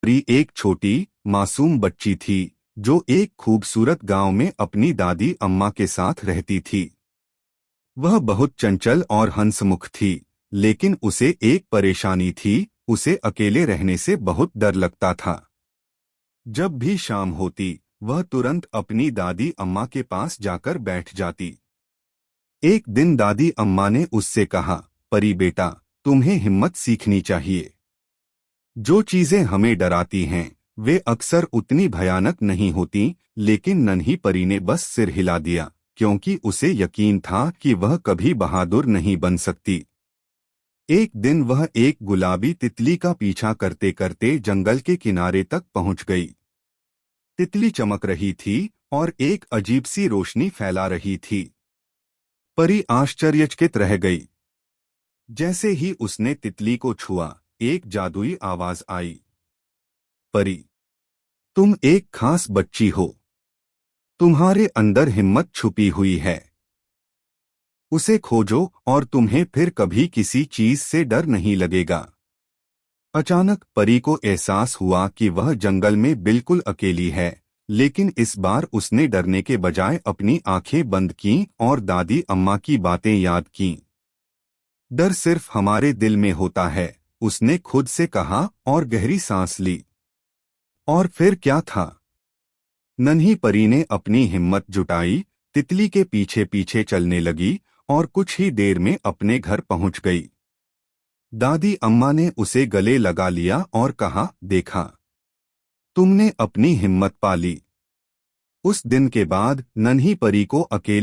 परी एक छोटी मासूम बच्ची थी जो एक खूबसूरत गांव में अपनी दादी अम्मा के साथ रहती थी। वह बहुत चंचल और हंसमुख थी, लेकिन उसे एक परेशानी थी, उसे अकेले रहने से बहुत डर लगता था। जब भी शाम होती, वह तुरंत अपनी दादी अम्मा के पास जाकर बैठ जाती। एक दिन दादी अम्मा ने उससे कहा, परी बेटा, तुम्हें हिम्मत सीखनी चाहिए। जो चीजें हमें डराती हैं, वे अक्सर उतनी भयानक नहीं होती। लेकिन नन्ही परी ने बस सिर हिला दिया, क्योंकि उसे यकीन था कि वह कभी बहादुर नहीं बन सकती। एक दिन वह एक गुलाबी तितली का पीछा करते करते जंगल के किनारे तक पहुंच गई। तितली चमक रही थी और एक अजीब सी रोशनी फैला रही थी। परी आश्चर्यचकित रह गई। जैसे ही उसने तितली को छुआ, एक जादुई आवाज आई, परी, तुम एक खास बच्ची हो। तुम्हारे अंदर हिम्मत छुपी हुई है। उसे खोजो और तुम्हें फिर कभी किसी चीज से डर नहीं लगेगा। अचानक परी को एहसास हुआ कि वह जंगल में बिल्कुल अकेली है, लेकिन इस बार उसने डरने के बजाय अपनी आंखें बंद कीं और दादी अम्मा की बातें याद कीं। डर सिर्फ हमारे दिल में होता है, उसने खुद से कहा और गहरी सांस ली। और फिर क्या था? नन्ही परी ने अपनी हिम्मत जुटाई, तितली के पीछे पीछे चलने लगी और कुछ ही देर में अपने घर पहुंच गई। दादी अम्मा ने उसे गले लगा लिया और कहा, देखा, तुमने अपनी हिम्मत पा ली। उस दिन के बाद नन्ही परी को अकेले